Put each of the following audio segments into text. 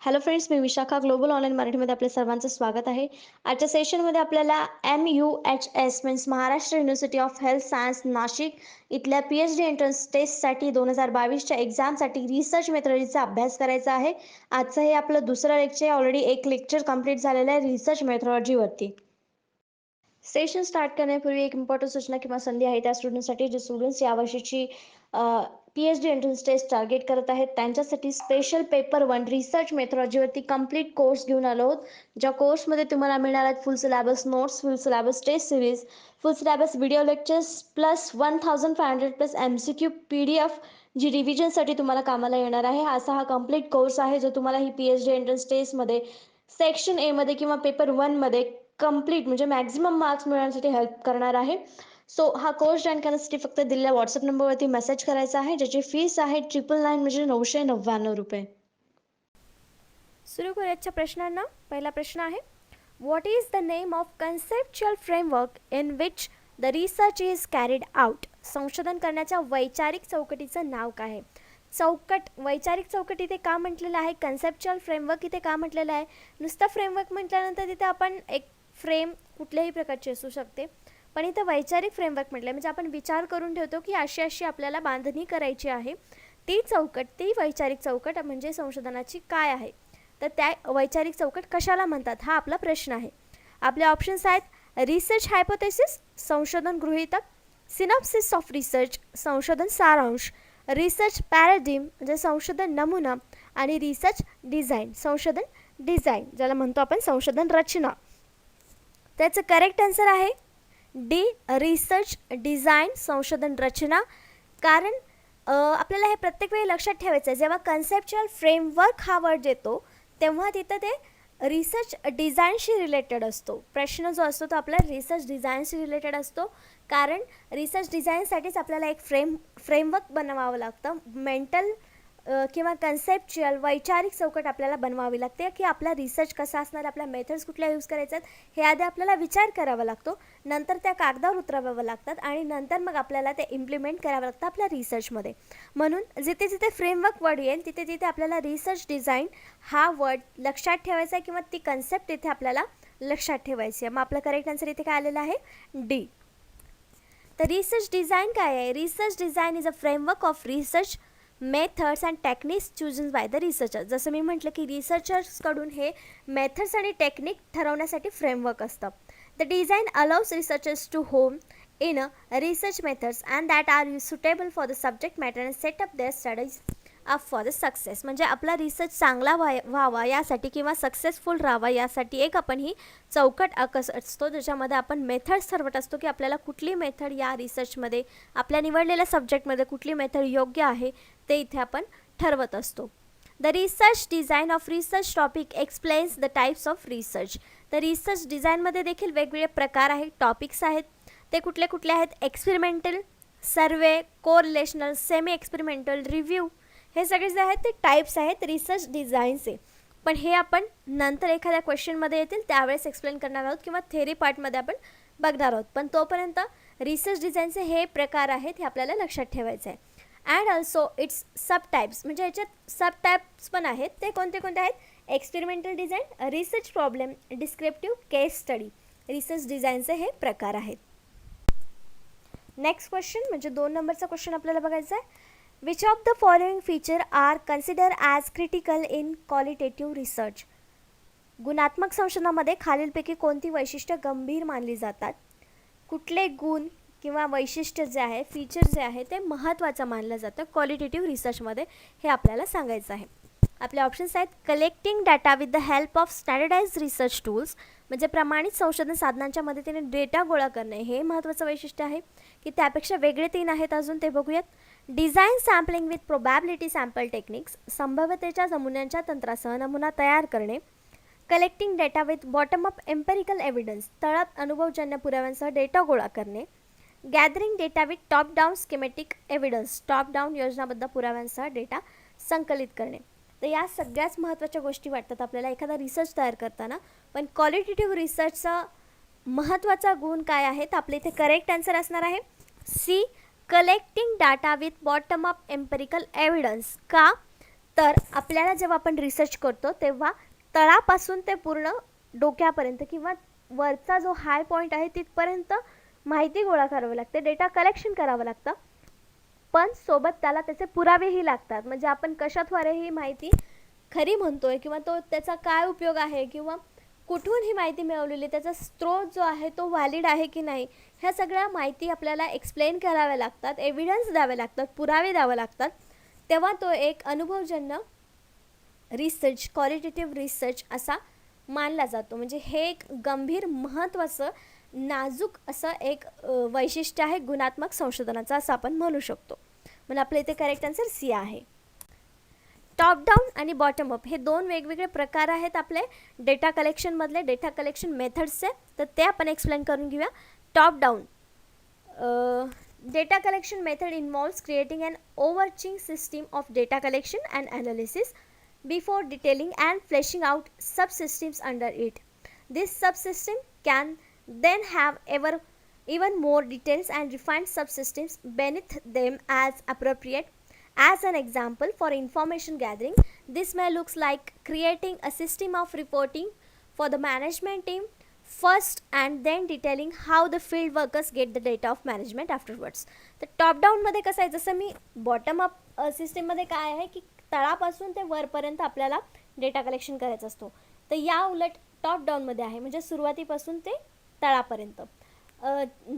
Hello friends, मी Vishakha global online मराठीमध्ये आपल्या सर्वांचं स्वागत आहे. आजच्या सेशनमध्ये आपल्याला MUHS means Maharashtra university of health science Nashik इथल्या PhD एंट्रन्स टेस्टसाठी 2022च्या एक्झामसाठी रिसर्च मेथॉडॉलॉजीचा अभ्यास करायचा आहे. आजचं हे आपलं दुसरं लेक्चर आहे. ऑलरेडी एक लेक्चर कंप्लीट झालेलं आहे रिसर्च मेथॉडॉलॉजीवरती. सेशन स्टार्ट करण्यापूर्वी एक इम्पॉर्टंट सूचना किंवा संधी आहे त्या स्टुडंटसाठी जे स्टुडंट्स यावर्षीची PhD एंट्रन्स टेस्ट टार्गेट करत आहेत त्यांच्यासाठी स्पेशल पेपर 1 रिसर्च मेथॉडॉलॉजीवरती कंप्लीट कोर्स घेऊन आलो आहोत. ज्या कोर्समध्ये तुम्हाला मिळणार आहेत full syllabus notes, full syllabus test series, full syllabus video lectures plus 1500 plus MCQ PDF जी रिव्हिजनसाठी तुम्हाला कामाला येणार आहे. असा हा कंप्लीट कोर्स आहे जो तुम्हाला ही PhD एंट्रन्स टेस्टमध्ये सेक्शन ए मध्ये किंवा पेपर 1 मध्ये कंप्लीट म्हणजे मॅक्झिमम मार्क्स मिळवण्यासाठी हेल्प करणार आहे. सो हा कोर्स जॉईन करण्यासाठी फक्त दिलेल्या व्हॉट्सअप नंबरवरती मेसेज करायचा आहे, ज्याची फीस आहे 999 म्हणजे 999 रुपये. सुरू करूयाच्या प्रश्नांना. पहिला प्रश्न आहे, what is the name of conceptual framework in which the research is carried out? संशोधन करण्याच्या वैचारिक चौकटीचं नाव काय आहे? वैचारिक चौकट इथे का म्हटलेलं आहे? कन्सेप्च्युअल फ्रेमवर्क इथे का म्हटलेलं आहे? नुसतं फ्रेमवर्क म्हटल्यानंतर तिथे आपण एक फ्रेम कुठल्याही प्रकारची असू शकते, पण इथं वैचारिक फ्रेमवर्क म्हटलं म्हणजे आपण विचार करून ठेवतो की अशी अशी आपल्याला बांधणी करायची आहे. ती वैचारिक चौकट म्हणजे संशोधनाची काय आहे? तर त्या वैचारिक चौकट कशाला म्हणतात हा आपला प्रश्न आहे. आपले ऑप्शन्स आहेत, रिसर्च हायपोथेसिस संशोधन गृहीतक, सिनॉप्सिस ऑफ रिसर्च संशोधन सारांश, रिसर्च पॅराडिम म्हणजे संशोधन नमुना आणि रिसर्च डिझाईन संशोधन डिझाईन ज्याला म्हणतो आपण संशोधन रचना. त्याचं करेक्ट आन्सर आहे डी, रिसर्च डिझाईन संशोधन रचना. कारण आपल्याला हे प्रत्येक वेळी लक्षात ठेवायचं आहे, जेव्हा कन्सेप्च्युअल फ्रेमवर्क हा वर्ड येतो तेव्हा तिथं ते रिसर्च डिझाईनशी रिलेटेड असतो. प्रश्न जो असतो तो आपला रिसर्च डिझाईनशी रिलेटेड असतो, कारण रिसर्च डिझाईनसाठीच आपल्याला एक फ्रेमवर्क बनवावं लागतं. मेंटल किंवा कन्सेप्च्युअल वैचारिक चौकट आपल्याला बनवावी लागते की आपला रिसर्च कसा असणार, आपल्या मेथड्स कुठल्या यूज करायच्या आहेत हे आधी आपल्याला विचार करावा लागतो, नंतर त्या कागदावर उतरवावं लागतात आणि नंतर मग आपल्याला ते इम्प्लिमेंट करावं लागतं आपल्या रिसर्चमध्ये. म्हणून जिथे जिथे फ्रेमवर्क वर्ड येईल तिथे तिथे आपल्याला रिसर्च डिझाईन हा वर्ड लक्षात ठेवायचा आहे किंवा ती कन्सेप्ट इथे आपल्याला लक्षात ठेवायची आहे. मग आपलं करेक्ट आन्सर इथे काय आलेलं आहे डी. तर रिसर्च डिझाईन काय आहे? Research design is a framework of research methods and techniques chosen by the researcher. जसं मी म्हटलं की रिसर्चर्सकडून हे मेथड्स आणि टेक्निक ठरवण्यासाठी फ्रेमवर्क असतं. The design allows researchers to home in research methods and that are suitable for the subject matter and set up their studies up for the success. म्हणजे आपला research चांगला व्हावा यासाठी किंवा सक्सेसफुल राहावा यासाठी एक आपण ही चौकट आखत असतो, ज्याच्यामध्ये आपण मेथड्स ठरवत असतो की आपल्याला कुठली मेथड या रिसर्चमध्ये आपल्या निवडलेल्या सब्जेक्टमध्ये कुठली मेथड योग्य आहे ते इथे आपण ठरवत असतो. The research design of research topic explains the types of research. तर रिसर्च डिझाईनमध्ये देखील वेगवेगळे प्रकार आहेत, टॉपिक्स आहेत. ते कुठले कुठले आहेत? एक्सपेरिमेंटल, सर्वे, कोरिलेशनल, सेमी एक्सपेरिमेंटल, रिव्ह्यू, हे सगळे जे आहेत ते टाईप्स आहेत रिसर्च डिझाईनचे. पण हे आपण नंतर एखाद्या क्वेश्चनमध्ये येतील त्यावेळेस एक्सप्लेन करणार आहोत किंवा थेरी पार्टमध्ये आपण बघणार आहोत. पण तोपर्यंत रिसर्च डिझाईनचे हे प्रकार आहेत हे आपल्याला लक्षात ठेवायचं आहे. And also it's sub types म्हणजे याच्यात सब टाईप्स पण आहेत. ते कोणते कोणते आहेत? Experimental design, research problem, descriptive, case study. Research डिझाईनचे हे प्रकार आहेत. नेक्स्ट क्वेश्चन म्हणजे 2 नंबरचा क्वेश्चन आपल्याला बघायचा आहे. Which of the following feature are considered as critical in qualitative research? गुणात्मक संशोधनामध्ये खालीलपैकी कोणती वैशिष्ट्य गंभीर मानली जातात? कुठले गुण किंवा वैशिष्ट्य जे आहे, फीचर जे आहे ते महत्त्वाचं मानलं जातं क्वालिटेटिव्ह रिसर्चमध्ये, हे आपल्याला सांगायचं आहे. आपले ऑप्शन्स आहेत, collecting data with the help of standardise research tools म्हणजे प्रमाणित संशोधन साधनांच्या मदतीने डेटा गोळा करणे हे महत्त्वाचं वैशिष्ट्य आहे की त्यापेक्षा वेगळे 3 आहेत अजून ते बघूयात. Design sampling with probability sample techniques संभाव्यतेच्या नमुन्यांच्या तंत्रासह नमुना तयार करणे. Collecting data with bottom up empirical evidence तळात अनुभवजन्य पुराव्यांसह डेटा गोळा करणे. Gathering data with top down schematic evidence top down योजनाबद्ध पुराव्यांसह डेटा संकलित करणे. तर या सगळ्याच महत्त्वाच्या गोष्टी वाटतात आपल्याला एखादा रिसर्च तयार करताना. पण क्वालिटेटिव्ह रिसर्चचा महत्त्वाचा गुण काय आहे तर आपल्या इथे करेक्ट आन्सर असणार आहे C, collecting data with bottom up empirical evidence. का तर आपल्याला जेव्हा आपण रिसर्च करतो तेव्हा तळापासून ते पूर्ण डोक्यापर्यंत किंवा वरचा जो हाय पॉईंट आहे तिथपर्यंत माहिती गोळा करावी लागते, डेटा कलेक्शन करावं लागतं, पण सोबत त्याला त्याचे पुरावेही लागतात. म्हणजे आपण कशाद्वारे ही माहिती खरी म्हणतोय किंवा तो त्याचा काय उपयोग आहे किंवा कुठून ही माहिती मिळवलेली, त्याचा स्रोत जो आहे तो व्हॅलिड आहे की नाही, ह्या सगळ्या माहिती आपल्याला एक्सप्लेन कराव्या लागतात, एव्हिडन्स द्यावे लागतात, पुरावे द्यावे लागतात. तेव्हा तो एक अनुभवजन्य रिसर्च, क्वालिटेटिव्ह रिसर्च असा मानला जातो. म्हणजे हे एक गंभीर, महत्त्वाचं, नाजूक असं एक वैशिष्ट्य आहे गुणात्मक संशोधनाचं, असं आपण म्हणू शकतो. म्हणून आपल्या इथे करेक्ट आन्सर सी आहे. टॉप डाऊन आणि बॉटम अप हे दोन वेगवेगळे प्रकार आहेत आपले डेटा कलेक्शनमधले, डेटा कलेक्शन मेथड्सचे. तर ते आपण एक्सप्लेन करून घेऊया. Top down data collection method involves creating an overarching system of data collection and analysis before detailing and fleshing out subsystems under it. This subsystem can then have even more details and refined subsystems beneath them as appropriate. As an example, for information gathering, this may look like creating a system of reporting for the management team first and then detailing how the field workers get the data of management afterwards. तर top डाऊनमध्ये कसं आहे, जसं मी bottom up सिस्टीममध्ये काय आहे की तळापासून ते वरपर्यंत आपल्याला डेटा कलेक्शन करायचा असतो. तर या उलट टॉप डाऊनमध्ये आहे, म्हणजे सुरुवातीपासून ते तळापर्यंत.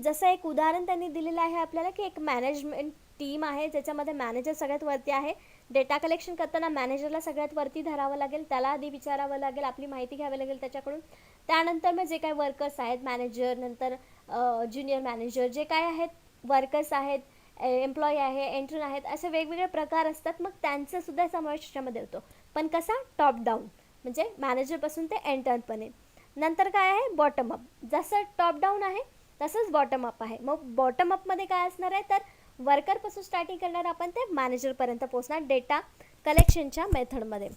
जसं एक उदाहरण त्यांनी दिलेलं आहे आपल्याला की एक मॅनेजमेंट टीम आहे ज्याच्यामध्ये मॅनेजर सगळ्यात वरती आहे. डेटा कलेक्शन करताना मॅनेजरला सगळ्यात वरती धरावं लागेल, त्याला आधी विचारावं लागेल, आपली माहिती घ्यावी लागेल त्याच्याकडून. त्यानंतर मग जे काही वर्कर्स आहेत, मॅनेजर, नंतर ज्युनियर मॅनेजर, जे काय आहेत, वर्कर्स आहेत, एम्प्लॉई आहे, एंट्रन आहेत, असे वेगवेगळे प्रकार असतात. मग त्यांचा सुद्धा समावेश त्याच्यामध्ये होतो, पण कसा, टॉप डाऊन, म्हणजे मॅनेजरपासून ते एंटर्नपर्यंत. नंतर काय आहे, बॉटम अप. जसं टॉप डाऊन आहे तसंच बॉटम अप आहे. मग बॉटम अपमध्ये काय असणार आहे, तर वर्करपासून स्टार्टिंग करणार आपण ते मॅनेजरपर्यंत पोहोचणार डेटा कलेक्शनच्या मेथडमध्ये.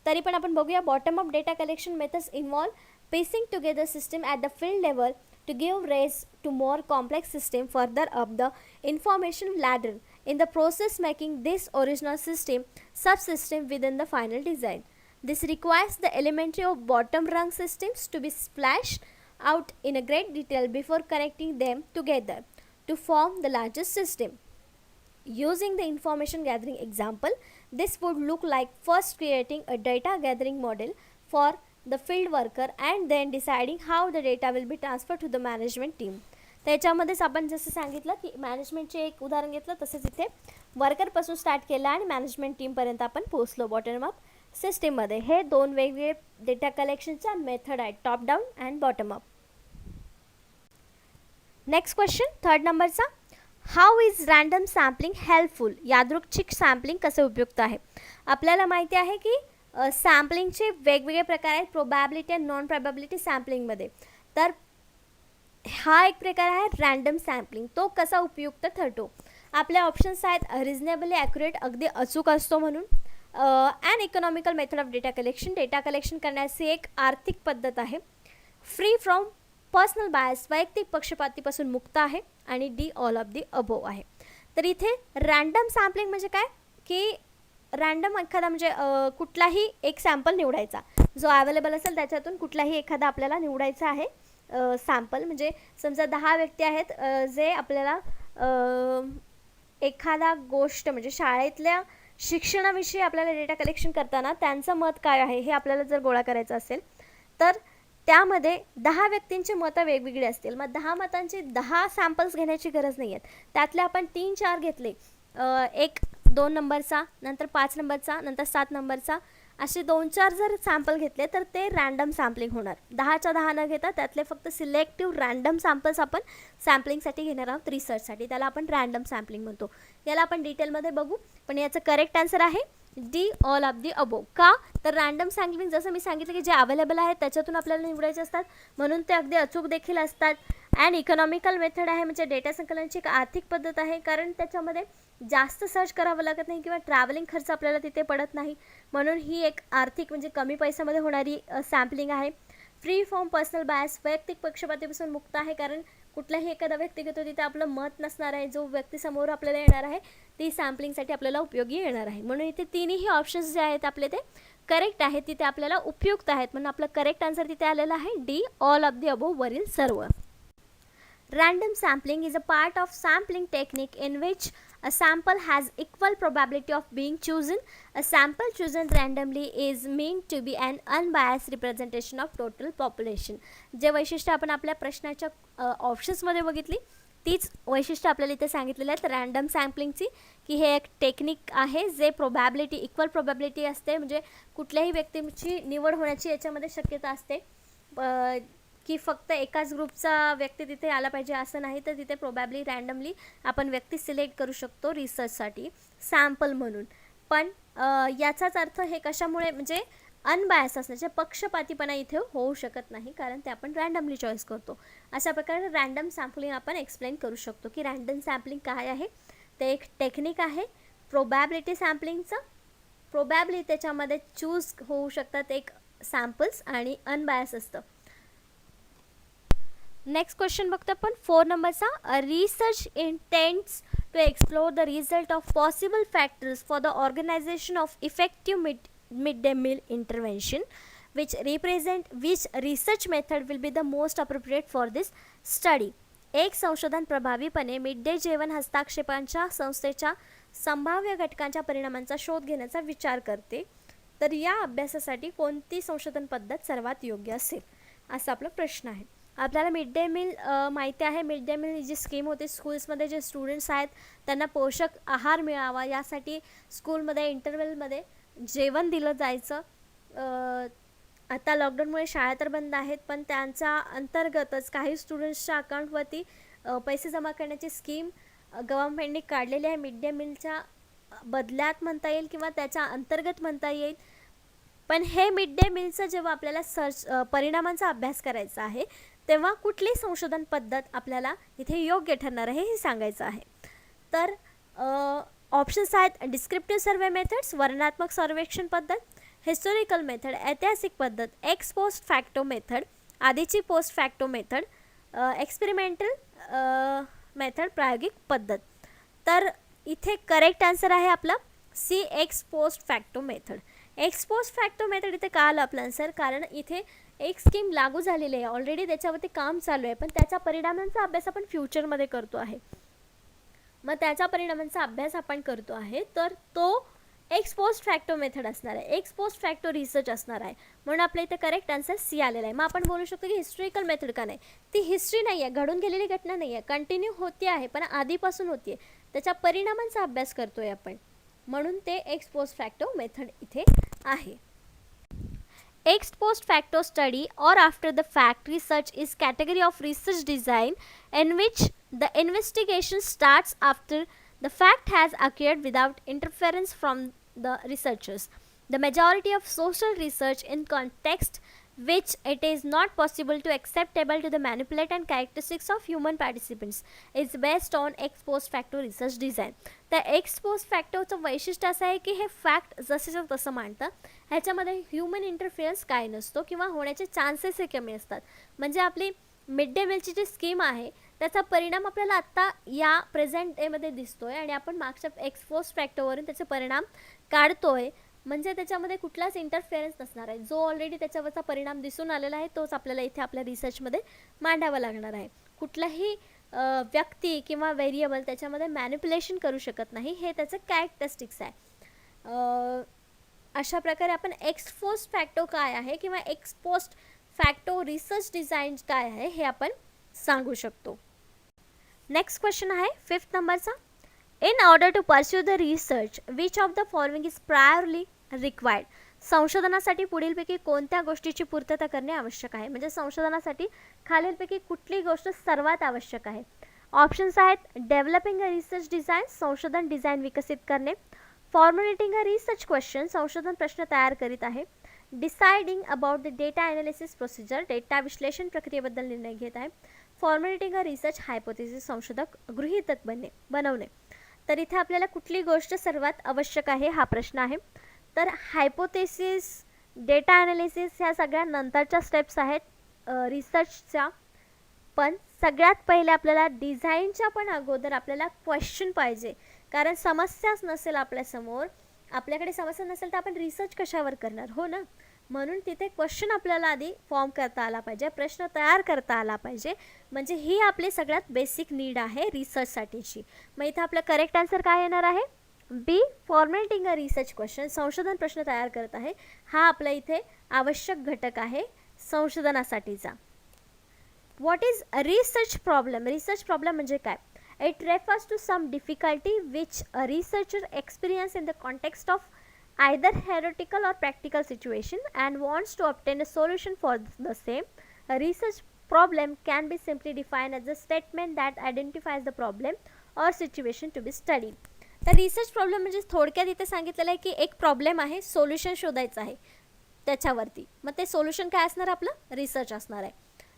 तरी पण आपण बघूया. Bottom up data collection methods involve piecing together system at the field level to give rise to more complex system further up the information ladder, in the process making this original system subsystem within the final design. This requires the elementary of bottom rung systems to be splashed out in a great detail before connecting them together to form the largest system. Using the information gathering example, this would look like first creating a data gathering model for the field worker and then deciding how the data will be transferred to the management team. त्याच्यामध्येच आपण जसं सांगितलं की मॅनेजमेंटचे एक उदाहरण घेतलं, तसेच इथे वर्करपासून स्टार्ट केलं आणि मॅनेजमेंट टीमपर्यंत आपण पोहोचलो बॉटम अप सिस्टीममध्ये. हे दोन वेगवेगळे डेटा कलेक्शनच्या मेथड आहेत, top down and bottom up. Next question, third नंबरचा, how is random sampling helpful? यादृच्छिक सॅम्पलिंग कसं उपयुक्त आहे? आपल्याला माहिती आहे की सॅम्पलिंगचे वेगवेगळे प्रकार आहेत प्रोबॅबिलिटी आणि नॉन प्रोबॅबिलिटी सॅम्पलिंगमध्ये. तर हा एक प्रकार आहे रँडम सॅम्पलिंग. तो कसा उपयुक्त ठरतो? आपल्या ऑप्शन्स आहेत रिजनेबली ॲक्युरेट, अगदी अचूक असतो म्हणून, and economical method of data collection, data collection करण्याची एक आर्थिक पद्धत आहे, फ्री फ्रॉम पर्सनल बायस, वैयक्तिक पक्षपातीपासून मुक्त आहे, आणि D all of the above आहे. तर इथे रँडम सॅम्पलिंग म्हणजे काय की रँडम एखादा म्हणजे कुठलाही एक सॅम्पल निवडायचा, जो अवेलेबल असेल त्याच्यातून कुठलाही एखादा आपल्याला निवडायचा आहे सॅम्पल. म्हणजे समजा 10 व्यक्ती आहेत जे आपल्याला एखादा गोष्ट म्हणजे शाळेतल्या शिक्षणाविषयी आपल्याला डेटा कलेक्शन करताना त्यांचं मत काय आहे हे आपल्याला जर गोळा करायचं असेल, तर त्यामध्ये 10 व्यक्तींची मतं वेगवेगळी असतील. मग 10 मतांचे 10 सॅम्पल्स घेण्याची गरज नाही आहेत. त्यातले आपण 3-4 घेतले, एक 2 नंबरचा, नंतर 5 नंबरचा, नंतर 7 नंबरचा, असे 2-4 जर सॅम्पल घेतले तर ते रँडम सॅम्पलिंग होणार. 10च्या 10 न घेता त्यातले फक्त सिलेक्टिव्ह रँडम सॅम्पल्स आपण सॅम्पलिंगसाठी घेणार आहोत, रिसर्चसाठी. त्याला आपण रँडम सॅम्पलिंग म्हणतो. याला आपण डिटेलमध्ये बघू, पण याचं करेक्ट आन्सर आहे D all of the above. का तर रँडम सॅम्पलिंग जसं मी सांगितलं की जे अवेलेबल आहेत त्याच्यातून आपल्याला निवडायचे असतात, म्हणून ते अगदी अचूक देखील असतात. अँड इकॉनॉमिकल मेथड आहे, म्हणजे डेटा संकलनाची एक आर्थिक पद्धत आहे, कारण त्याच्यामध्ये जास्त सर्च करावं लागत नाही किंवा ट्रॅव्हलिंग खर्च आपल्याला तिथे पडत नाही, म्हणून ही एक आर्थिक म्हणजे कमी पैशामध्ये होणारी सॅम्पलिंग आहे. फ्री फ्रॉम पर्सनल बायस, वैयक्तिक पक्षपातीपासून मुक्त आहे, कारण कुठलाही एखादा व्यक्ती घेतो तिथे आपलं मत नसणार आहे, जो व्यक्ती समोर आपल्याला येणार आहे ती सॅम्पलिंगसाठी आपल्याला उपयोगी येणार आहे. म्हणून इथे तिन्ही ऑप्शन्स जे आहेत आपले ते करेक्ट आहेत, तिथे आपल्याला उपयुक्त आहेत. म्हणून आपलं करेक्ट आन्सर तिथे आलेला आहे D, all of the above वरील सर्व. Random sampling is a part of sampling technique in which a sample has equal probability of being chosen. A sample chosen randomly is meant to be an unbiased representation of total population. जे वैशिष्ट्य आपण आपल्या प्रश्नाच्या ऑप्शन्समध्ये बघितली तीच वैशिष्ट्य आपल्याला इथे सांगितलेली आहेत रँडम सॅम्पलिंगची, की हे एक टेक्निक आहे जे प्रोबॅबिलिटी इक्वल प्रोबॅबिलिटी असते, म्हणजे कुठल्याही व्यक्तीची निवड होण्याची याच्यामध्ये शक्यता असते, की फक्त एकाच ग्रुपचा व्यक्ती तिथे आला पाहिजे असं नाही, तर तिथे प्रोबॅबली रँडमली आपण व्यक्ती सिलेक्ट करू शकतो रिसर्चसाठी सॅम्पल म्हणून. पण याचाच अर्थ हे कशामुळे म्हणजे अनबायस असण्याचे पक्षपातीपणा इथे होऊ शकत नाही, कारण ते आपण रँडमली चॉईस करतो. अशा प्रकारे रँडम सॅम्पलिंग आपण एक्सप्लेन करू शकतो की रँडम सॅम्पलिंग काय आहे. ते एक टेक्निक आहे प्रोबॅबिलिटी सॅम्पलिंगचं. प्रोबॅबली त्याच्यामध्ये चूज होऊ शकतात एक सॅम्पल्स आणि अनबायस असतं. नेक्स्ट क्वेश्चन बघतो आपण 4 नंबरचा. Research intents to explore the result of possible factors for the organisation of effective mid day meal intervention which research method will be the most appropriate for this study. एक संशोधन प्रभावीपणे mid day जेवण हस्तक्षेपांच्या संस्थेच्या संभाव्य घटकांच्या परिणामांचा शोध घेण्याचा विचार करते, तर या अभ्यासासाठी कोणती संशोधन पद्धत सर्वात योग्य असेल, असा आपला प्रश्न आहे. आपल्याला मिड डे मील माहिती आहे. मिड डे मील ही जी स्कीम होती, स्कूल्समध्ये जे स्टुडंट्स आहेत त्यांना पोषक आहार मिळावा यासाठी स्कूलमध्ये इंटरव्हलमध्ये जेवण दिलं जायचं. आता लॉकडाऊनमुळे शाळा तर बंद आहेत, पण त्यांच्या अंतर्गतच काही स्टुडंट्सच्या अकाउंटवरती पैसे जमा करण्याची स्कीम गव्हर्नमेंटने काढलेली आहे. मिड डे मीलच्या बदल्यात म्हणता येईल किंवा त्याच्या अंतर्गत म्हणता येईल. पण हे मिड डे मीलचं जेव्हा आपल्याला परिणामांचा अभ्यास करायचा आहे तेव्हा कुठली संशोधन पद्धत आपल्याला इथे योग्य ठरणार आहे हे सांगायचं आहे. तर ऑप्शन्स आहेत डिस्क्रिप्टिव्ह सर्वे मेथड्स, वर्णनात्मक सर्वेक्षण पद्धत, हिस्टोरिकल मेथड, ऐतिहासिक पद्धत, एक्स पोस्ट फॅक्टो मेथड, आधीची post facto method, experimental method, प्रायोगिक पद्धत. तर इथे करेक्ट आन्सर आहे आपला C, ex post facto method. Ex post facto method इथे का आलं आपलं आन्सर, कारण इथे एक स्कीम लागू झालेली आहे ऑलरेडी, त्याच्यावरती काम चालू आहे, पण त्याच्या परिणामांचा अभ्यास आपण फ्युचरमध्ये करतो आहे. मग त्याच्या परिणामांचा अभ्यास आपण करतो आहे, तर तो एक्स पोस्ट फॅक्टो मेथड असणार आहे, एक्स पोस्ट फॅक्टो रिसर्च असणार आहे. म्हणून आपल्या इथे करेक्ट आन्सर सी आलेला आहे. मग आपण बोलू शकतो की हिस्टोरिकल मेथड का नाही, ती हिस्ट्री नाही आहे, घडून गेलेली घटना नाही आहे, कंटिन्यू होती आहे, पण आधीपासून होती आहे, त्याच्या परिणामांचा अभ्यास करतोय आपण, म्हणून ते एक्स पोस्ट फॅक्टो मेथड इथे आहे. Ex post facto study or after the fact research is category of research design in which the investigation starts after the fact has occurred without interference from the researchers. The majority of social research in context which it is not possible to acceptable to the manipulate and characteristics of human participants is based on ex post facto research design. तर x post फॅक्टोचं वैशिष्ट्य असं आहे की हे fact जसेच्या तसं मांडतं, ह्याच्यामध्ये human interference काय नसतो किंवा होण्याचे चान्सेस हे कमी असतात. म्हणजे आपली मिड डे मीलची जी स्कीम आहे त्याचा परिणाम आपल्याला आत्ता या प्रेझेंट डेमध्ये दिसतोय आणि आपण मागच्या एक्स पोस्ट फॅक्टोवरून त्याचे परिणाम काढतोय, म्हणजे त्याच्यामध्ये कुठलाच इंटरफिअरन्स नसणार आहे. जो ऑलरेडी त्याच्यावरचा परिणाम दिसून आलेला आहे तोच आपल्याला इथे आपल्या रिसर्चमध्ये मांडावा लागणार आहे. कुठलाही व्यक्ती किंवा व्हेरिएबल त्याच्यामध्ये मॅनिप्युलेशन करू शकत नाही, हे त्याचं कॅरेक्टरिस्टिक्स आहे. अशा प्रकारे आपण एक्स पोस्ट फॅक्टो काय आहे किंवा x post facto research design काय आहे हे आपण सांगू शकतो. नेक्स्ट क्वेश्चन आहे 5th नंबरचा. In order to pursue the research, which of the following is priorly required? संशोधनासाठी पुढीलपैकी कोणत्या गोष्टीची पूर्तता करणे आवश्यक आहे, म्हणजे संशोधनासाठी खालीलपैकी कुठली गोष्ट सर्वात आवश्यक आहे. ऑप्शन्स आहेत डेव्हलपिंग अ रिसर्च डिझाईन, संशोधन डिझाईन विकसित करणे, फॉर्म्युलेटिंग अ रिसर्च क्वेश्चन, संशोधन प्रश्न तयार करीत आहे, deciding about the data analysis procedure, data विश्लेषण प्रक्रियेबद्दल निर्णय घेत आहे, फॉर्म्युलेटिंग अ रिसर्च हायपोथेसिस, संशोधक गृहीतक बनवणे. तर इथे आपल्याला कुठली गोष्ट सर्वात आवश्यक आहे हा प्रश्न आहे. तर हायपोथेसिस, डेटा ॲनालिसिस ह्या सगळ्या नंतरच्या स्टेप्स आहेत रिसर्चच्या, पण सगळ्यात पहिले आपल्याला डिझाईनच्या पण अगोदर आपल्याला क्वेश्चन पाहिजे, कारण समस्याच नसेल आपल्यासमोर, आपल्याकडे समस्या नसेल तर आपण रिसर्च कशावर करणार, हो ना. म्हणून तिथे क्वेश्चन आपल्याला आधी फॉर्म करता आला पाहिजे, प्रश्न तयार करता आला पाहिजे. म्हणजे ही आपली सगळ्यात बेसिक नीड आहे रिसर्चसाठीची. मग इथं आपलं करेक्ट आन्सर काय येणार आहे? बी, फॉर्मॅटिंग अ रिसर्च क्वेश्चन, संशोधन प्रश्न तयार करत आहे. हा आपला इथे आवश्यक घटक आहे संशोधनासाठीचा. What is research problem? Research problem म्हणजे काय? It refers to some difficulty which a researcher experience in the context of either theoretical or practical situation and wants to obtain a solution for the same. A research problem can be simply defined as a statement that identifies the problem or situation to be studied. तर research problem म्हणजे थोडक्यात इथे सांगितलेलं आहे की एक problem आहे, solution शोधायचं आहे त्याच्यावरती. मग ते सोल्युशन काय असणार? आपलं रिसर्च असणार आहे.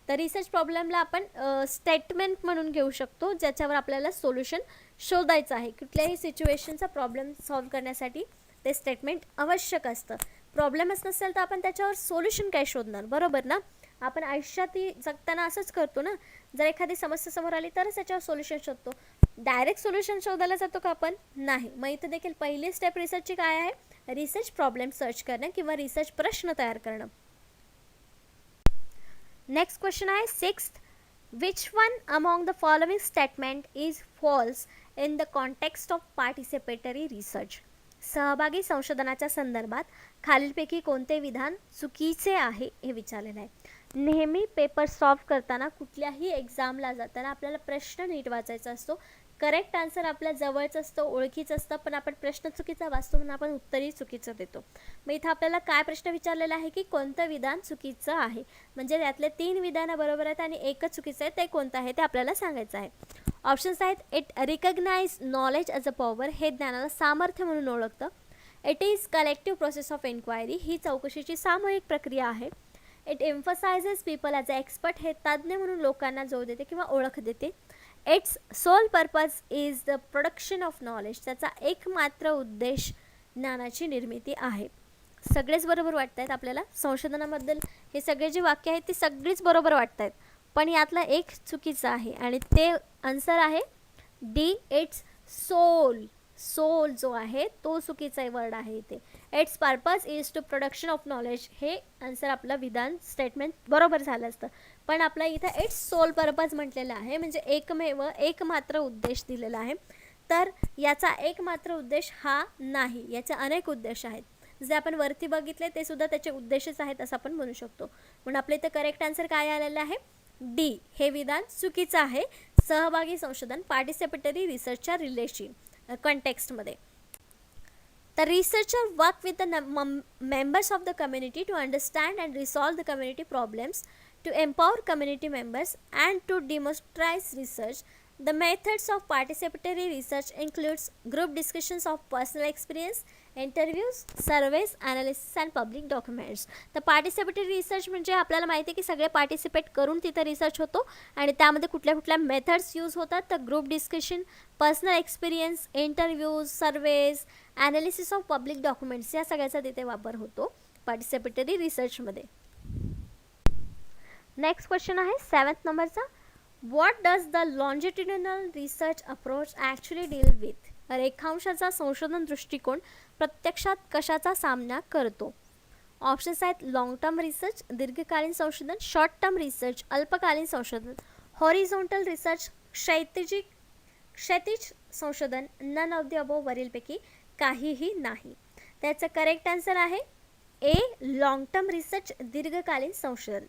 तर रिसर्च प्रॉब्लेमला आपण स्टेटमेंट म्हणून घेऊ शकतो, ज्याच्यावर आपल्याला सोल्युशन शोधायचं आहे. कुठल्याही सिच्युएशनचा प्रॉब्लेम सॉल्व्ह करण्यासाठी ते स्टेटमेंट आवश्यक असतं. प्रॉब्लेमच नसेल तर आपण त्याच्यावर सोल्युशन काय शोधणार, बरोबर ना. आपण आयुष्यातही जगताना असंच करतो ना. जर एखादी समस्या समोर आली तरच त्याच्यावर सोल्युशन शोधतो. डायरेक्ट सोल्युशन शोधायला जातो का आपण? नाही. मग इथं देखील पहिली स्टेप रिसर्चची काय आहे? रिसर्च प्रॉब्लेम सर्च करणं किंवा रिसर्च प्रश्न तयार करणं. नेक्स्ट क्वेश्चन आहे 6th. Which one among the following statement is falls in the context of participatory research? सहभागी संशोधनाच्या संदर्भात खालीलपैकी कोणते विधान चुकीचे आहे हे विचारलेलं आहे. नेहमी पेपर सॉल्व्ह करताना, कुठल्याही एक्झामला जाताना आपल्याला प्रश्न नीट वाचायचा असतो. करेक्ट आन्सर आपल्या जवळच असतं, ओळखीचं असतं, पण आपण प्रश्न चुकीचा वाचतो म्हणून आपण उत्तरही चुकीचं देतो. मग इथं आपल्याला काय प्रश्न विचारलेला आहे की कोणतं विधान चुकीचं आहे, म्हणजे त्यातले 3 विधानं बरोबर आहेत आणि एकच चुकीचं आहे, ते कोणतं आहे ते आपल्याला सांगायचं आहे. ऑप्शन्स आहेत. It recognise knowledge as a power, हे ज्ञानाला सामर्थ्य म्हणून ओळखतं. It is collective process of enquiry, ही चौकशीची सामूहिक प्रक्रिया आहे. It emphasises people as a expert, हे तज्ज्ञ म्हणून लोकांना जोर देते किंवा ओळख देते. Its sole purpose is the production of knowledge, त्याचा एकमात्र उद्देश ज्ञानाची निर्मिती आहे. सगळेच बरोबर वाटत आहेत आपल्याला संशोधनाबद्दल. हे सगळे जे वाक्य आहेत ती सगळीच बरोबर वाटत आहेत, पण यातला एक चुकीचं आहे आणि ते आन्सर आहे डी, इट्स सोल. सोल जो आहे तो चुकीचा वर्ड आहे इथे. Its purpose is to production of knowledge, हे आन्सर आपलं विधान स्टेटमेंट बरोबर झालं असतं, पण आपल्या इथं इट्स सोल पर्पज म्हटलेलं आहे, म्हणजे एकमेव एकमात्र उद्देश दिलेला आहे. तर याचा एकमात्र उद्देश हा नाही, याचे अनेक उद्देश आहेत. जे आपण वरती बघितले ते सुद्धा त्याचे उद्देशच आहेत असं आपण म्हणू शकतो. म्हणून आपल्या इथं करेक्ट आन्सर काय आलेलं आहे? डी, हे विधान चुकीचं आहे. सहभागी संशोधन पार्टिसिपेटरी रिसर्चच्या रिलेशन कॉन्टेक्स्टमध्ये. The researcher work with the members of the community to understand and resolve the community problems, to empower community members and to democratize research. The methods of participatory research includes group discussions of personal experience, interviews, surveys, analysis and public documents. तर participatory research म्हणजे आपल्याला माहिती आहे की सगळे participate करून तिथं research होतो आणि त्यामध्ये कुठल्या कुठल्या मेथड्स यूज होतात. तर group discussion, personal experience, interviews, surveys, analysis of public documents, या सगळ्याचा तिथे वापर होतो पार्टिसिपेटरी रिसर्चमध्ये. नेक्स्ट क्वेश्चन आहे 7th नंबरचा. What does the longitudinal research approach actually deal with? रेखांशाचा संशोधन दृष्टिकोन प्रत्यक्षात कशाचा सामना करतो? ऑप्शन्स आहेत. लॉंग टर्म रिसर्च, दीर्घकालीन संशोधन, शॉर्ट टर्म रिसर्च, अल्पकालीन संशोधन, हॉरिझॉन्टल रिसर्च, क्षैतिज संशोधन, नन ऑफ द अबोव, वरीलपैकी काहीही नाही. त्याचं करेक्ट आन्सर आहे ए, लॉंग टर्म रिसर्च, दीर्घकालीन संशोधन.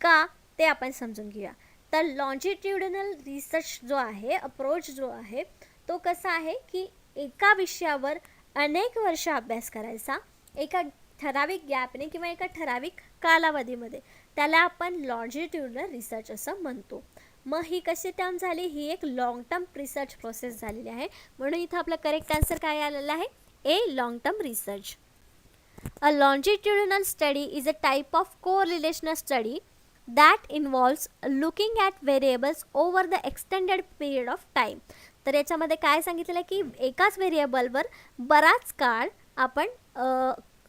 का ते आपण समजून घेऊया. तर लॉन्जिट्युडिनल रिसर्च जो आहे, अप्रोच जो आहे, तो कसा आहे की एका विषयावर अनेक वर्ष अभ्यास करायचा एका ठराविक गॅपने किंवा एका ठराविक कालावधीमध्ये, त्याला आपण लॉन्जिट्युडिनल रिसर्च असं म्हणतो. मग ही कशी टर्म झाली? ही एक लॉंग टर्म रिसर्च प्रोसेस झालेली आहे. म्हणून इथं आपलं करेक्ट आन्सर काय आलेलं आहे? A, long term research. A longitudinal study is a type of correlational study that involves looking at variables over the extended period of time. तर याच्यामध्ये काय सांगितलेलं आहे की एकाच व्हेरिएबलवर बराच काळ आपण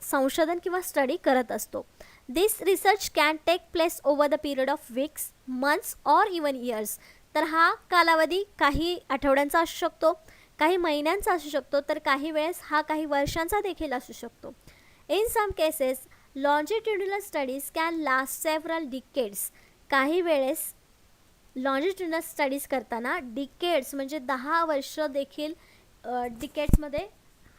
संशोधन किंवा स्टडी करत असतो. This research can take place over the period of weeks, months और इवन इयर्स. तर हा कालावधी काही आठवड्यांचा असू शकतो, काही महिन्यांचा असू शकतो, तर काही वेळेस हा काही वर्षांचा देखील असू शकतो. In some cases longitudinal studies can last several decades. काही वेळेस लॉन्जिट्युडिनल स्टडीज करताना डिकेड्स म्हणजे 10 वर्ष देखील डिकेड्समध्ये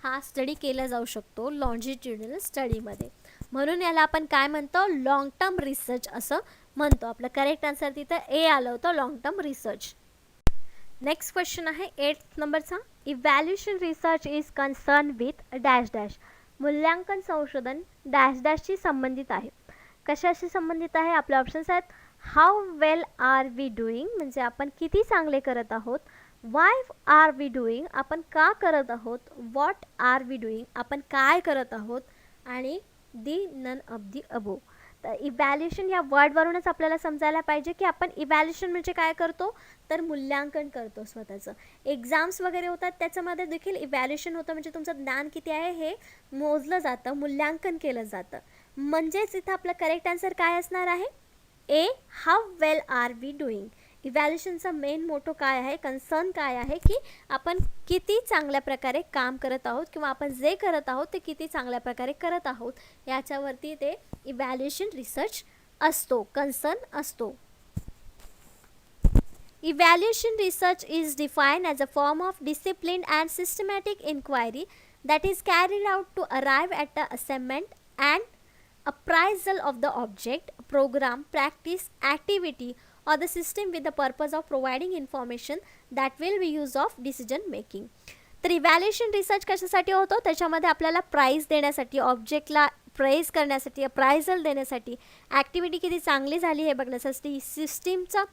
हा स्टडी केला जाऊ शकतो लॉन्जिट्युडिनल स्टडीमध्ये. म्हणून याला आपण काय म्हणतो, लॉंग टर्म रिसर्च असं म्हणतो. आपलं करेक्ट आन्सर तिथं ए आलं होतं, long term research. Next question आहे 8th नंबरचा. Evaluation research is concern with dash dash. मूल्यांकन संशोधन डॅश डॅशशी संबंधित आहे. कशाशी संबंधित आहे? आपले ऑप्शन्स आहेत how well are we doing म्हणजे आपण किती चांगले करत आहोत, वाय आर वी डुईंग आपण का करत आहोत, व्हॉट आर वी डुईंग आपण काय करत आहोत, आणि दी नन ऑफ दी अबो. तर इव्हॅल्युएशन या वर्डवरूनच आपल्याला समजायला पाहिजे की आपण इव्हॅल्युएशन म्हणजे काय करतो, तर मूल्यांकन करतो स्वतःचं. एक्झाम्स वगैरे होतात त्याच्यामध्ये देखील इव्हॅल्युएशन होतं, म्हणजे तुमचं ज्ञान किती आहे हे मोजलं जातं, मूल्यांकन केलं जातं. म्हणजेच इथं आपलं करेक्ट आन्सर काय असणार आहे, A how well are we doing. इव्हॅल्युएशनचा मेन मोटो काय आहे, कन्सर्न काय आहे की आपण किती चांगल्या प्रकारे काम करत आहोत किंवा आपण जे करत आहोत ते किती चांगल्या प्रकारे करत आहोत याच्यावरती ते इव्हॅल्युएशन रिसर्च असतो, कन्सर्न असतो. Evaluation research is defined as a form of disciplined and systematic inquiry that is carried out to arrive at the assessment and appraisal of the object, program, practice, activity or the system with the purpose of providing information that will be used of decision making. तर evaluation research कशासाठी होतो, त्याच्यामध्ये आपल्याला price देण्यासाठी, ऑब्जेक्टला praise करण्यासाठी, appraisal देण्यासाठी, activity किती चांगली झाली हे बघण्यासाठी, सिस्टीमचा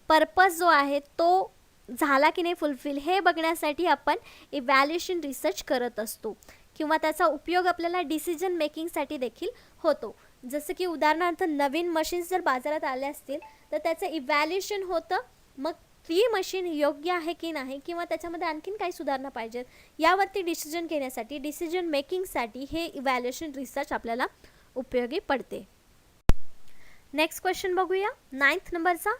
पर्पज जो आहे तो झाला की नाही फुलफिल हे बघण्यासाठी आपण इव्हॅल्युएशन रिसर्च करत असतो. किंवा त्याचा उपयोग आपल्याला डिसिजन मेकिंगसाठी देखील होतो. जसं की उदाहरणार्थ नवीन मशीन्स जर बाजारात आले असतील तर त्याचं इव्हॅल्युएशन होतं, मग ती मशीन योग्य आहे की नाही किंवा त्याच्यामध्ये आणखीन काही सुधारणा पाहिजेत यावरती डिसिजन घेण्यासाठी, डिसिजन मेकिंगसाठी हे इव्हॅल्युएशन रिसर्च आपल्याला उपयोगी पडते. नेक्स्ट क्वेश्चन बघूया 9th नंबरचा.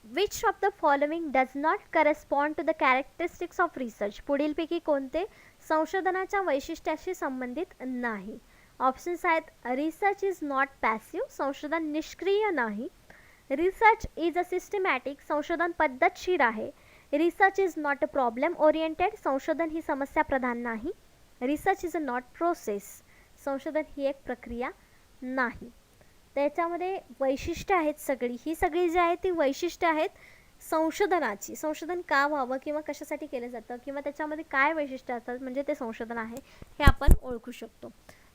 Which of the following does not correspond to the characteristics of research? पुढीलपैकी कोणते संशोधनाच्या वैशिष्ट्याशी संबंधित नाही? ऑप्शन्स आहेत रिसर्च इज नॉट पॅसिव्ह, संशोधन निष्क्रिय नाही. रिसर्च इज अ सिस्टमॅटिक, संशोधन पद्धतशीर आहे. Research is not a problem oriented, संशोधन ही समस्या प्रधान नाही. Research is a not process, संशोधन ही एक प्रक्रिया नाही. त्याच्यामध्ये वैशिष्ट्य आहेत सगळी, ही सगळी जी आहेत ती वैशिष्ट्य आहेत संशोधनाची. संशोधन का व्हावं किंवा कशासाठी केलं जातं किंवा त्याच्यामध्ये काय वैशिष्ट्य असतात म्हणजे ते संशोधन आहे हे आपण ओळखू शकतो.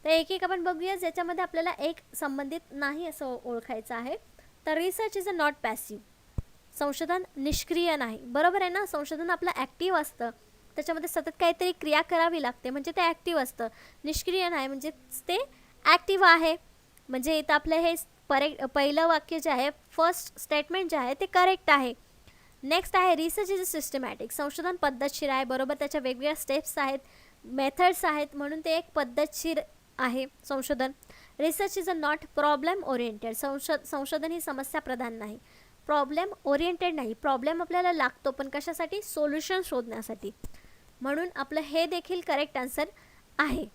तर एक एक आपण बघूया ज्याच्यामध्ये आपल्याला एक संबंधित नाही असं ओळखायचं आहे. तर research is a not passive, संशोधन निष्क्रिय नाही. बरोबर आहे ना, संशोधन आपलं ॲक्टिव्ह असतं, त्याच्यामध्ये सतत काहीतरी क्रिया करावी लागते म्हणजे ते ॲक्टिव्ह असतं. निष्क्रिय नाही म्हणजे ते ॲक्टिव्ह आहे. म्हणजे इथं आपलं हे पहिलं वाक्य जे आहे, फर्स्ट स्टेटमेंट जे आहे ते करेक्ट आहे. नेक्स्ट आहे रिसर्च इज अ सिस्टमॅटिक, संशोधन पद्धतशीर आहे. बरोबर, त्याच्या वेगवेगळ्या स्टेप्स आहेत, मेथड्स आहेत म्हणून ते एक पद्धतशीर आहे संशोधन. Research is a not problem oriented, संशोधन ही समस्या प्रधान नाही, प्रॉब्लेम ओरिएंटेड नाही. प्रॉब्लेम आपल्याला लागतो पण कशासाठी, सोल्युशन शोधण्यासाठी. म्हणून आपलं हे देखील करेक्ट आन्सर आहे.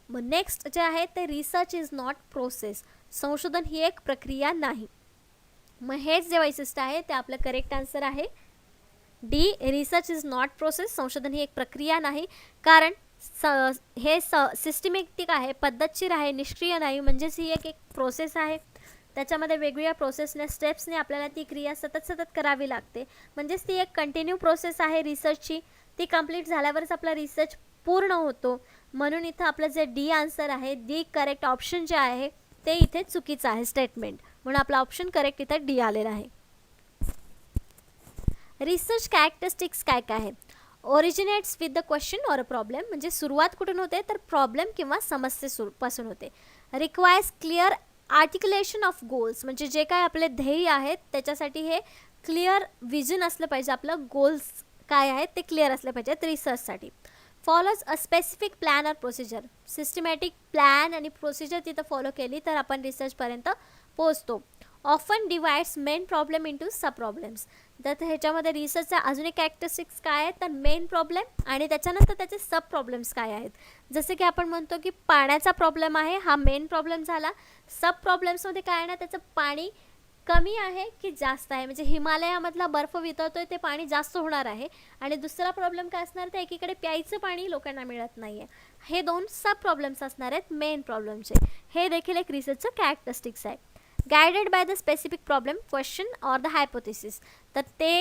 मग नेक्स्ट जे आहे ते रिसर्च इज नॉट प्रोसेस, संशोधन ही एक प्रक्रिया नाही. मग हेच जे वैशिष्ट्य आहे ते आपलं करेक्ट आन्सर आहे D, research is not process, संशोधन ही एक प्रक्रिया नाही. कारण हे सिस्टमॅटिक आहे, पद्धतशीर आहे, निष्क्रिय नाही. म्हणजेच ही एक प्रोसेस आहे, त्याच्यामध्ये वेगवेगळ्या प्रोसेसने स्टेप्सने आपल्याला ती क्रिया सतत करावी लागते. म्हणजेच ती एक कंटिन्यू प्रोसेस आहे रिसर्चची. ती कंप्लीट झाल्यावरच आपला रिसर्च पूर्ण होतो. म्हणून इथं आपलं जे डी आन्सर आहे, डी करेक्ट ऑप्शन जे आहे ते इथे चुकीचं आहे स्टेटमेंट, म्हणून आपला ऑप्शन करेक्ट इथं डी आलेला आहे. रिसर्च कॅरेक्टरिस्टिक्स काय काय आहे. Originates with the question or a problem, म्हणजे सुरुवात कुठून होते तर प्रॉब्लेम किंवा समस्येपासून होते. रिक्वायर्स क्लिअर आर्टिक्युलेशन ऑफ गोल्स, म्हणजे जे काय आपले ध्येय आहेत त्याच्यासाठी हे क्लिअर विजन असलं पाहिजे, आपलं गोल्स काय आहेत ते क्लिअर असले पाहिजेत रिसर्चसाठी. Follows a specific plan or procedure, systematic plan आणि प्रोसिजर तिथं फॉलो केली तर आपण रिसर्चपर्यंत पोहोचतो. Often divides main problem into sub problems. तर ह्याच्यामध्ये रिसर्चचा अजून एक कॅरेक्टरिस्टिक्स काय आहेत तर मेन प्रॉब्लेम आणि त्याच्यानंतर त्याचे सब प्रॉब्लेम्स काय आहेत. जसं की आपण म्हणतो की पाण्याचा प्रॉब्लेम आहे, हा मेन प्रॉब्लेम झाला. सब प्रॉब्लेम्समध्ये काय ना, त्याचं पाणी कमी आहे की जास्त आहे, म्हणजे हिमालयामधला बर्फ वितळतोय ते पाणी जास्त होणार आहे. आणि दुसरा प्रॉब्लेम काय असणार तर एकीकडे प्यायचं पाणी लोकांना मिळत नाही आहे. हे दोन सब प्रॉब्लेम्स असणार आहेत मेन प्रॉब्लेमचे. हे देखील एक रिसर्चचं कॅरेक्टरिस्टिक्स आहे. Guided by the specific problem, question or the hypothesis. तर ते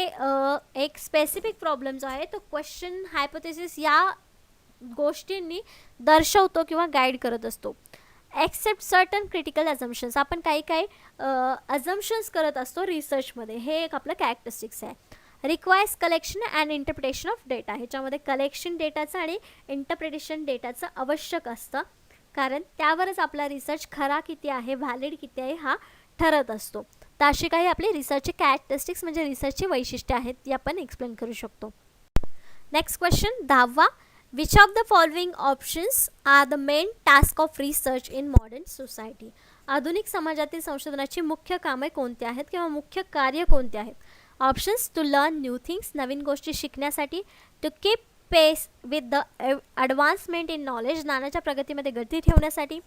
एक स्पेसिफिक प्रॉब्लेम जो आहे तो क्वेश्चन, हायपोथेसिस या गोष्टींनी दर्शवतो किंवा गाईड करत असतो. एक्सेप्ट सर्टन क्रिटिकल अझम्पशन्स, आपण काही काही अझम्पशन्स करत असतो रिसर्चमध्ये, हे एक आपलं कॅरेक्टरिस्टिक्स आहे. Requires collection and interpretation of data, ह्याच्यामध्ये कलेक्शन डेटाचं आणि इंटरप्रिटेशन डेटाचं आवश्यक असतं, कारण त्यावरच आपला रिसर्च खरा किती आहे, व्हॅलिड किती आहे हा ठरत असतो. तर अशी काही आपली रिसर्चची कॅरेक्टरिस्टिक्स म्हणजे रिसर्चची वैशिष्ट्ये आहेत ती आपण एक्सप्लेन करू शकतो. नेक्स्ट क्वेश्चन 10वा. Which of the following options are the main task of research in modern society. आधुनिक समाजातील संशोधनाची मुख्य कामे कोणती आहेत किंवा मुख्य कार्य कोणते आहेत. Options: to learn new things, नवीन गोष्टी शिकण्यासाठी. To keep pace with the advancement in knowledge, ज्ञानाच्या प्रगतीमध्ये गती ठेवण्यासाठी.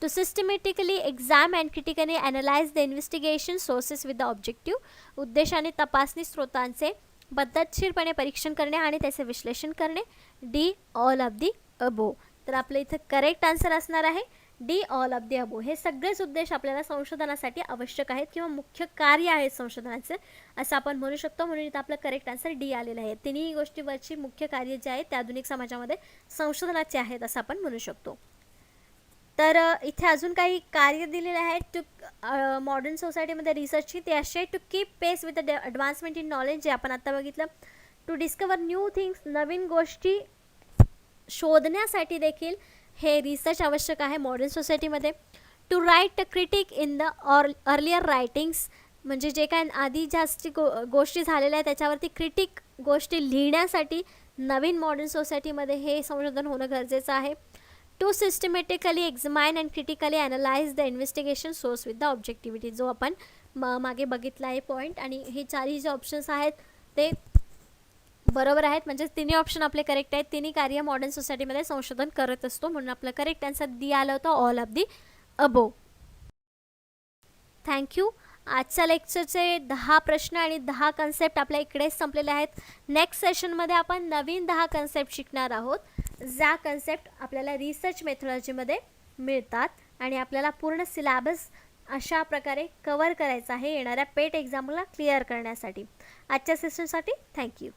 To systematically exam and critically analyse the investigation sources with the objective, उद्देशाने तपासणी स्रोतांचे पद्धतशीरपणे परीक्षण करणे आणि त्याचे विश्लेषण करणे. डी ऑल ऑफ दी अबो. तर आपलं इथं करेक्ट आन्सर असणार आहे डी ऑल ऑफ दी अबो. हे सगळेच उद्देश आपल्याला संशोधनासाठी आवश्यक आहेत किंवा मुख्य कार्य आहेत संशोधनाचं असं आपण म्हणू शकतो. म्हणून इथं आपलं करेक्ट आन्सर डी आलेलं आहे. तिन्ही गोष्टीवरची मुख्य कार्य जे आहेत ते आधुनिक समाजामध्ये संशोधनाचे आहेत असं आपण म्हणू शकतो. तर इथे अजून काही कार्य दिलेले आहेत टू मॉडर्न सोसायटीमध्ये रिसर्चची. ते असे: to keep pace with the advancement in knowledge, जे आपण आत्ता बघितलं. टू डिस्कवर न्यू थिंग्स, नवीन गोष्टी शोधण्यासाठी देखील हे रिसर्च आवश्यक आहे मॉडर्न सोसायटीमध्ये. To write critique in the earlier writings, म्हणजे जे काय आधी जास्त गोष्टी झालेल्या आहेत त्याच्यावरती क्रिटिक गोष्टी लिहिण्यासाठी नवीन मॉडर्न सोसायटीमध्ये हे संशोधन होणं गरजेचं आहे. To systematically examine and critically analyse the investigation source with the objectivity, जो आपण मागे बघितला आहे पॉईंट. आणि हे चारही जे ऑप्शन्स आहेत ते बरोबर आहेत, म्हणजे तिन्ही ऑप्शन आपले करेक्ट आहेत. तिन्ही कार्य मॉडर्न सोसायटीमध्ये संशोधन करत असतो, म्हणून आपलं करेक्ट आन्सर दी आलं होतं all of the above. Thank you. आजच्या लेक्चरचे 10 प्रश्न आणि 10 कन्सेप्ट आपल्या इकडेच संपलेले आहेत. नेक्स्ट सेशनमध्ये आपण नवीन 10 कन्सेप्ट शिकणार आहोत, ज्या कन्सेप्ट आपल्याला रिसर्च मेथॉडॉजीमध्ये मिळतात आणि आपल्याला पूर्ण सिलॅबस अशा प्रकारे कवर करायचा आहे येणाऱ्या पेट एक्झामला क्लिअर करण्यासाठी. आजच्या सेशनसाठी थँक्यू.